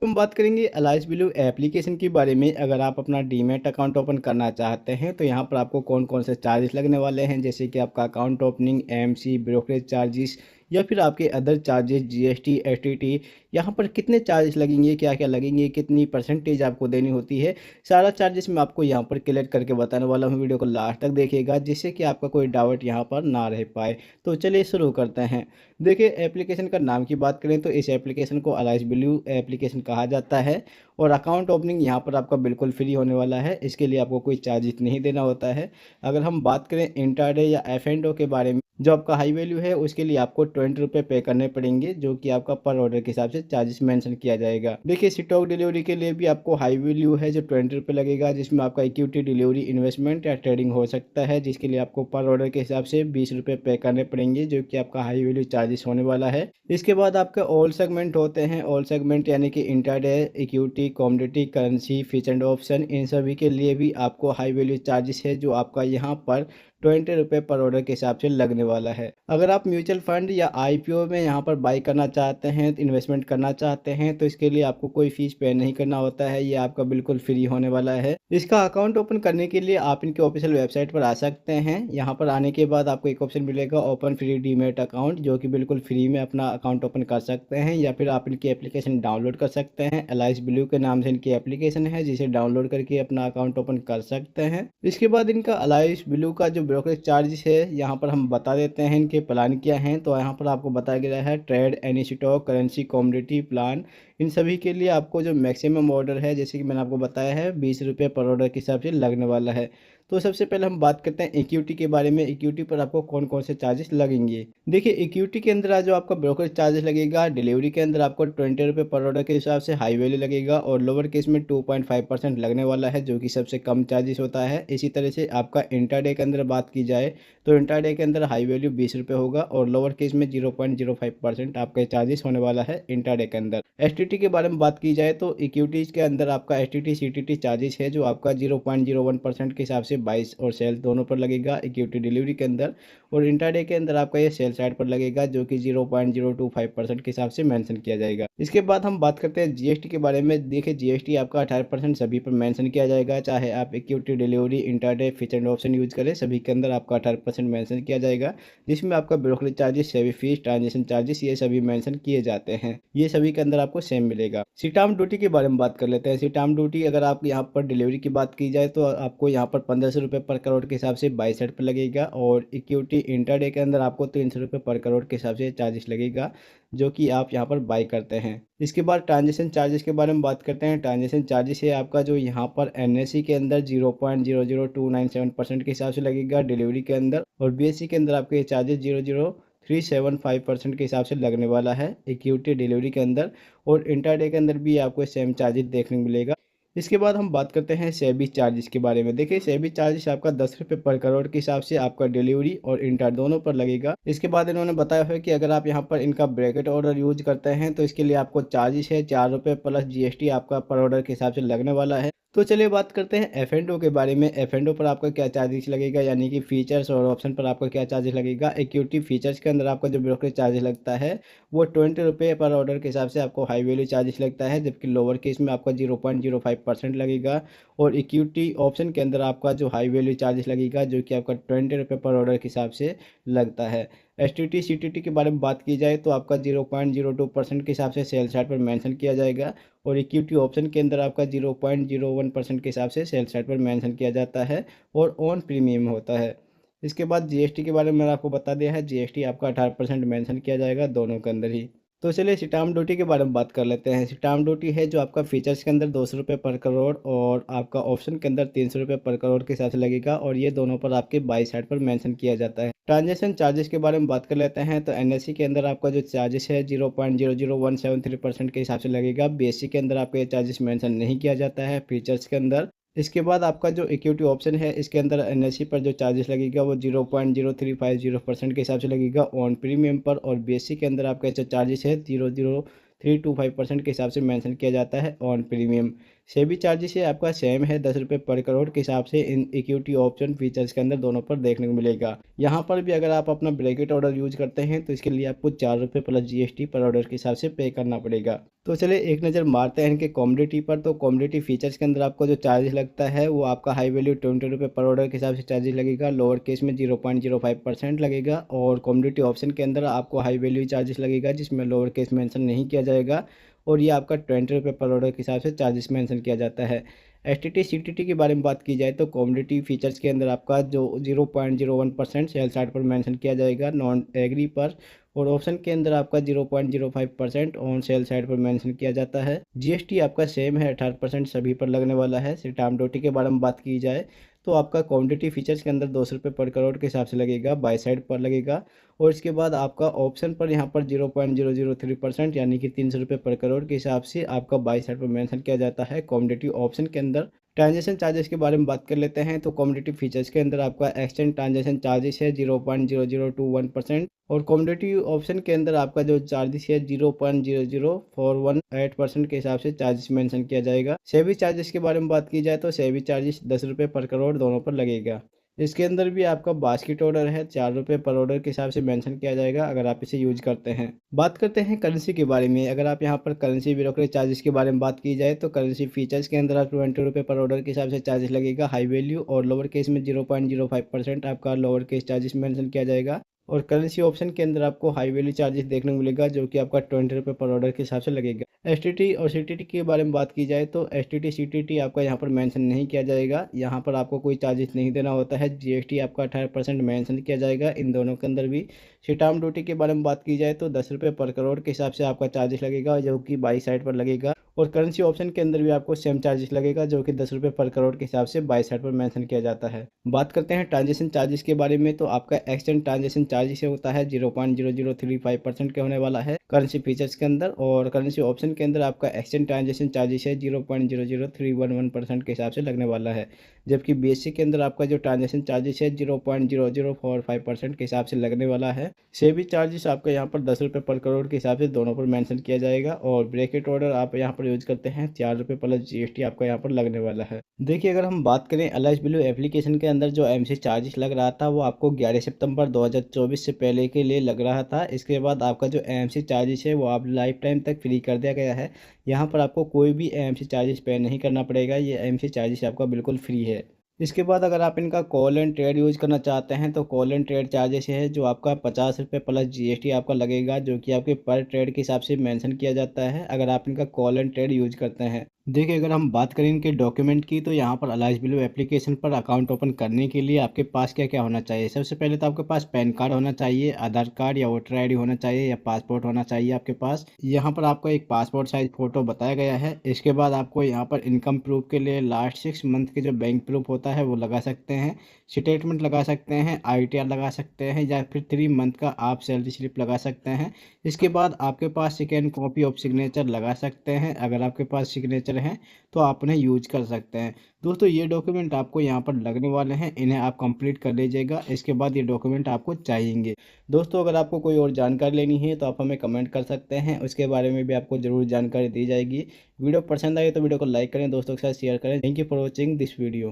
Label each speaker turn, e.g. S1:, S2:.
S1: हम बात करेंगे अलाइस ब्लू एप्लीकेशन के बारे में। अगर आप अपना डीमैट अकाउंट ओपन करना चाहते हैं तो यहाँ पर आपको कौन कौन से चार्जेस लगने वाले हैं, जैसे कि आपका account opening, MC, brokerage charges या फिर आपके अदर चार्जेस, जीएसटी, एसटीटी, यहाँ पर कितने चार्जेस लगेंगे, क्या क्या लगेंगे, कितनी परसेंटेज आपको देनी होती है, सारा चार्जेस मैं आपको यहाँ पर क्लियर करके बताने वाला हूँ। वीडियो को लास्ट तक देखिएगा जिससे कि आपका कोई डाउट यहाँ पर ना रह पाए। तो चलिए शुरू करते हैं। देखिए, एप्लीकेशन का नाम की बात करें तो इस एप्लीकेशन को अलाइस ब्लू एप्लीकेशन कहा जाता है। और अकाउंट ओपनिंग यहाँ पर आपका बिल्कुल फ्री होने वाला है, इसके लिए आपको कोई चार्जेस नहीं देना होता है। अगर हम बात करें इंट्राडे या एफ एंड ओ के बारे में, जो आपका हाई वैल्यू है उसके लिए आपको 20 रुपये पे करने पड़ेंगे, जो कि आपका पर ऑर्डर के हिसाब से चार्जेस मेंशन किया जाएगा। देखिए, स्टॉक डिलीवरी के लिए भी आपको हाई वैल्यू है जो 20 रुपये लगेगा, जिसमें आपका इक्विटी, डिलीवरी, इन्वेस्टमेंट या ट्रेडिंग हो सकता है, जिसके लिए आपको पर ऑर्डर के हिसाब से 20 रुपये पे करने पड़ेंगे, जो कि आपका हाई वैल्यू चार्जेस होने वाला है। इसके बाद आपके ऑल सेगमेंट होते हैं। ऑल सेगमेंट यानी कि intraday, equity, commodity, currency, future and option, इन सभी के लिए भी आपको हाई वैल्यू चार्जेस है, जो आपका यहाँ पर 20 रुपये पर ऑर्डर के हिसाब से लगने वाला है। अगर आप म्यूचुअल फंड या आईपीओ में यहाँ पर बाई करना चाहते हैं, इन्वेस्टमेंट करना चाहते हैं, तो इसके लिए आपको कोई फीस पे नहीं करना होता है, ये आपका बिल्कुल फ्री होने वाला है। इसका अकाउंट ओपन करने के लिए आप इनके ऑफिशियल वेबसाइट पर आ सकते हैं। यहाँ पर आने के बाद आपको एक ऑप्शन मिलेगा ओपन फ्री डीमेट अकाउंट, जो कि बिल्कुल फ्री में अपना अकाउंट ओपन कर सकते हैं, या फिर आप इनकी एप्लीकेशन डाउनलोड कर सकते हैं। अलाइस ब्लू के नाम से इनकी एप्लीकेशन है, जिसे डाउनलोड करके अपना अकाउंट ओपन कर सकते हैं। इसके बाद इनका अलाइस ब्लू का जो ब्रोकरेज चार्जेस है यहाँ पर हम बता देते हैं, इनके प्लान क्या हैं। तो यहाँ पर आपको बताया गया है trade, any stock, currency, commodity plan, इन सभी के लिए आपको जो मैक्सिमम ऑर्डर है, जैसे कि मैंने आपको बताया है, 20 रुपये पर ऑर्डर के हिसाब से लगने वाला है। तो सबसे पहले हम बात करते हैं इक्विटी के बारे में। इक्विटी पर आपको कौन कौन से चार्जेस लगेंगे। देखिए, इक्विटी के अंदर जो आपका ब्रोकरेज चार्जेस लगेगा, डिलीवरी के अंदर आपको 20 रुपये पर ऑर्डर के हिसाब से हाई वैल्यू लगेगा, और लोअर केस में 2.5% लगने वाला है, जो कि सबसे कम चार्जेस होता है। इसी तरह से आपका इंट्राडे के अंदर बात की जाए तो इंट्राडे के अंदर हाई वैल्यू 20 रुपये होगा, और लोअर केस में 0.05% आपका चार्जेस होने वाला है इंट्राडे के अंदर। एसटीटी के बारे में बात की जाए तो इक्विटीज के अंदर आपका एसटीटी सीटीटी चार्जेस है, जो आपका 0.01% के हिसाब से बाइस और सेल दोनों पर लगेगा इक्विटी डिलीवरी के अंदर। और इंट्राडे के अंदर आपका ये सेल साइड पर लगेगा, जो कि 0.025% के हिसाब से मेंशन किया जाएगा। इसके बाद हम बात करते हैं जीएसटी के बारे में। देखिए, जीएसटी आपका 18% सभी पर मेंशन किया जाएगा, चाहे आप equity, delivery, intraday, feature and option use करें, सभी के अंदर आपका 18% मेंशन किया जाएगा, जिसमें आपका ब्रोकरेज चार्जेस, सेवी फीस, ट्रांजेक्शन चार्जेस, ये सभी मेंशन किए जाते हैं। ये सभी के अंदर आपको सेम मिलेगा। स्टाम्प ड्यूटी के बारे में बात कर लेते हैं। स्टाम्प ड्यूटी अगर आप यहाँ पर डिलीवरी की बात की जाए तो आपको यहाँ पर 1500 रुपये पर करोड़ के हिसाब से 22 पर लगेगा, और इक्विटी इंट्राडे के अंदर आपको 300 रुपये पर करोड़ के हिसाब से चार्जेस लगेगा, जो कि आप यहाँ पर बाई करते हैं। इसके बाद ट्रांजेक्शन चार्जेस के बारे में बात करते हैं। ट्रांजेक्शन चार्जेस है आपका जो यहाँ पर एनएससी के अंदर 0.00297% के हिसाब से लगेगा डिलीवरी के अंदर, और बीएससी के अंदर आपके चार्जेस 0.0375% के हिसाब से लगने वाला है इक्विटी डिलीवरी के अंदर। और इंट्राडे के अंदर भी आपको सेम चार्जेस देखने को मिलेगा। इसके बाद हम बात करते हैं सेबी चार्जेस के बारे में। देखिए, सेबी चार्जेस आपका 10 रुपये पर करोड़ के हिसाब से आपका डिलीवरी और इंटर दोनों पर लगेगा। इसके बाद इन्होंने बताया है कि अगर आप यहाँ पर इनका ब्रैकेट ऑर्डर यूज करते हैं तो इसके लिए आपको चार्जेस है 4 रुपये प्लस जीएसटी आपका पर ऑर्डर के हिसाब से लगने वाला है। तो चलिए बात करते हैं एफ एंड ओ के बारे में। एफ एंड ओ पर आपका क्या चार्जेस लगेगा, यानी कि फीचर्स और ऑप्शन पर आपका क्या चार्जेस लगेगा। इक्विटी फीचर्स के अंदर आपका जो ब्रोकरेज चार्जेस लगता है वो 20 रुपये पर ऑर्डर के हिसाब से आपको हाई वैल्यू चार्जेस लगता है, जबकि लोअर केस में आपका 0.05% लगेगा। और इक्विटी ऑप्शन के अंदर आपका जो हाई वैल्यू चार्जेस लगेगा, जो कि आपका 20 रुपये पर ऑर्डर के हिसाब से लगता है। S T T C T T के बारे में बात की जाए तो आपका 0.02% के हिसाब से सेल साइड पर मेंशन किया जाएगा, और इक्विटी ऑप्शन के अंदर आपका 0.01% के हिसाब से सेल साइड पर मेंशन किया जाता है, और ऑन प्रीमियम होता है। इसके बाद जीएसटी के बारे में मैंने आपको बता दिया है। जीएसटी आपका 18% मेंशन किया जाएगा दोनों के अंदर ही। तो चलिए स्टाम्प ड्यूटी के बारे में बात कर लेते हैं। स्टाम्प ड्यूटी है जो आपका फीचर्स के अंदर 200 रुपये पर करोड़, और आपका ऑप्शन के अंदर 300 रुपये पर करोड़ के हिसाब से लगेगा, और ये दोनों पर आपके बाई साइड पर मेंशन किया जाता है। ट्रांजेक्शन चार्जेस के बारे में बात कर लेते हैं। तो एनएससी के अंदर आपका जो चार्जेस है 0.00173% के हिसाब से लगेगा। बीएससी के अंदर आपका ये चार्जेस मेंशन नहीं किया जाता है फीचर्स के अंदर। इसके बाद आपका जो इक्विटी ऑप्शन है इसके अंदर एनएससी पर जो चार्जेस लगेगा वो 0.0350% के हिसाब से लगेगा ऑन प्रीमियम पर, और बीएससी के अंदर आपका जो चार्जेस है 0.0325% के हिसाब से मेंशन किया जाता है ऑन प्रीमियम। सेबी चार्जेस ये आपका सेम है, 10 रुपये पर करोड़ के हिसाब से इन इक्विटी ऑप्शन फीचर्स के अंदर दोनों पर देखने को मिलेगा। यहाँ पर भी अगर आप अपना ब्रैकेट ऑर्डर यूज करते हैं तो इसके लिए आपको 4 रुपये प्लस जीएसटी पर ऑर्डर के हिसाब से पे करना पड़ेगा। तो चलिए एक नज़र मारते हैं इनके कॉमोडिटी पर। तो कॉमोडिटी फीचर्स के अंदर आपको जो चार्जेस लगता है वो आपका हाई वैल्यू 20 रुपये पर ऑर्डर के हिसाब से चार्जेस लगेगा, लोअर केस में 0.05% लगेगा, और कॉमोडिटी ऑप्शन के अंदर आपको हाई वैल्यू चार्जेस लगेगा जिसमें लोअर केस मेंशन नहीं किया जाएगा, और ये आपका 20 रुपये पर ऑर्डर के हिसाब से चार्जेस मेंशन किया जाता है। एसटीटी सीटीटी के बारे में बात की जाए तो कॉमोडिटी फीचर्स के अंदर आपका जो 0.01% सेल साइड पर मेंशन किया जाएगा नॉन एग्री पर, और ऑप्शन के अंदर आपका 0.05% ऑन सेल साइड पर मेंशन किया जाता है। जीएसटी आपका सेम है, 18% सभी पर लगने वाला है। स्टैम्प ड्यूटी के बारे में बात की जाए तो आपका कॉमोडिटी फीचर्स के अंदर 200 रुपये पर करोड़ के हिसाब से लगेगा, बाय साइड पर लगेगा, और इसके बाद आपका ऑप्शन पर यहाँ पर 0.003% यानी कि 300 रुपये पर करोड़ के हिसाब से आपका बाय साइड पर मेंशन किया जाता है कॉमोडिटी ऑप्शन के अंदर। ट्रांजैक्शन चार्जेस के बारे में बात कर लेते हैं तो कॉमोडिटी फीचर्स के अंदर आपका एक्सचेंज ट्रांजैक्शन चार्जेस है 0.0021%, और कॉमोडिटी ऑप्शन के अंदर आपका जो चार्जेस है 0.00418% के हिसाब से चार्जेस मेंशन किया जाएगा। सेबी चार्जेस के बारे में बात की जाए तो सेबी चार्जेस 10 रुपये पर करोड़ दोनों पर लगेगा। इसके अंदर भी आपका बास्केट ऑर्डर है, 4 रुपये पर ऑर्डर के हिसाब से मेंशन किया जाएगा अगर आप इसे यूज करते हैं। बात करते हैं करेंसी के बारे में। अगर आप यहाँ पर करेंसी ब्रोकरेज चार्जेस के बारे में बात की जाए तो करेंसी फीचर्स के अंदर आप 20 रुपये पर ऑर्डर के हिसाब से चार्जेस लगेगा हाई वैल्यू, और लोअर केस में 0.05% आपका लोअर केस चार्जेस मेंशन किया जाएगा, और करेंसी ऑप्शन के अंदर आपको हाई वैल्यू चार्जेस देखने को मिलेगा जो कि आपका 20 रुपये पर ऑर्डर के हिसाब से लगेगा। एसटीटी और सीटीटी के बारे में बात की जाए तो एसटीटी सीटीटी आपका यहाँ पर मेंशन नहीं किया जाएगा, यहाँ पर आपको कोई चार्जेस नहीं देना होता है। जीएसटी आपका 18% मेंशन किया जाएगा इन दोनों के अंदर भी। स्टैम्प ड्यूटी के बारे में बात की जाए तो 10 रुपये पर करोड़ के हिसाब से आपका चार्जेस लगेगा जो कि बाई साइड पर लगेगा, और करेंसी ऑप्शन के अंदर भी आपको सेम चार्जेस लगेगा जो कि 10 रुपये पर करोड़ के हिसाब से बाई साइड पर मेंशन किया जाता है। बात करते हैं ट्रांजेक्शन चार्जेस के बारे में तो आपका एक्सचेंज ट्रांजेक्शन चार्जेस होता है 0.0035% के होने वाला है करेंसी फीचर्स के अंदर, और करेंसी ऑप्शन के अंदर आपका एक्सचेंज ट्रांजेक्शन चार्जेस है 0.00311% के हिसाब से लगने वाला है, जबकि बीएससी के अंदर आपका जो ट्रांजेक्शन चार्जेस है 0.0045% के हिसाब से लगने वाला है। सेबी चार्जेस आपका यहाँ पर 10 रुपये पर करोड़ के हिसाब से दोनों पर मेंशन किया जाएगा, और ब्रैकेट ऑर्डर आप यहाँ पर यूज करते हैं 4 रुपये प्लस जीएसटी आपका यहाँ पर लगने वाला है। देखिए अगर हम बात करें अलाइस ब्लू एप्लीकेशन के अंदर जो एमसी चार्जेस लग रहा था वो आपको 11 सितंबर 2024 से पहले के लिए लग रहा था। इसके बाद आपका जो एमसी चार्जेस है वो आप लाइफ टाइम तक फ्री कर दिया गया है। यहाँ पर आपको कोई भी एमसी चार्जेस पे नहीं करना पड़ेगा, ये एमसी चार्जेस आपका बिल्कुल फ्री है। इसके बाद अगर आप इनका कॉल एंड ट्रेड यूज़ करना चाहते हैं तो कॉल एंड ट्रेड चार्जेस है जो आपका 50 रुपये प्लस जीएसटी आपका लगेगा, जो कि आपके पर ट्रेड के हिसाब से मेंशन किया जाता है अगर आप इनका कॉल एंड ट्रेड यूज़ करते हैं। देखिए अगर हम बात करें इनके डॉक्यूमेंट की तो यहाँ पर अलाइस ब्लू एप्लीकेशन पर अकाउंट ओपन करने के लिए आपके पास क्या क्या होना चाहिए। सबसे पहले तो आपके पास पैन कार्ड होना चाहिए, आधार कार्ड या वोटर आईडी होना चाहिए, या पासपोर्ट होना चाहिए आपके पास। यहाँ पर आपको एक पासपोर्ट साइज फ़ोटो बताया गया है। इसके बाद आपको यहाँ पर इनकम प्रूफ के लिए लास्ट 6 मंथ के जो बैंक प्रूफ होता है वो लगा सकते हैं, स्टेटमेंट लगा सकते हैं, आईटीआर लगा सकते हैं, या फिर 3 मंथ का आप सैलरी स्लिप लगा सकते हैं। इसके बाद आपके पास सेकेंड कॉपी ऑफ सिग्नेचर लगा सकते हैं, अगर आपके पास सिग्नेचर हैं तो आप उन्हें यूज कर सकते हैं। दोस्तों ये डॉक्यूमेंट आपको यहाँ पर लगने वाले हैं, इन्हें आप कंप्लीट कर लीजिएगा। इसके बाद ये डॉक्यूमेंट आपको चाहिएंगे। दोस्तों अगर आपको कोई और जानकारी लेनी है तो आप हमें कमेंट कर सकते हैं, उसके बारे में भी आपको ज़रूर जानकारी दी जाएगी। वीडियो पसंद आई तो वीडियो को लाइक करें, दोस्तों के साथ शेयर करें। Thank you for watching this video.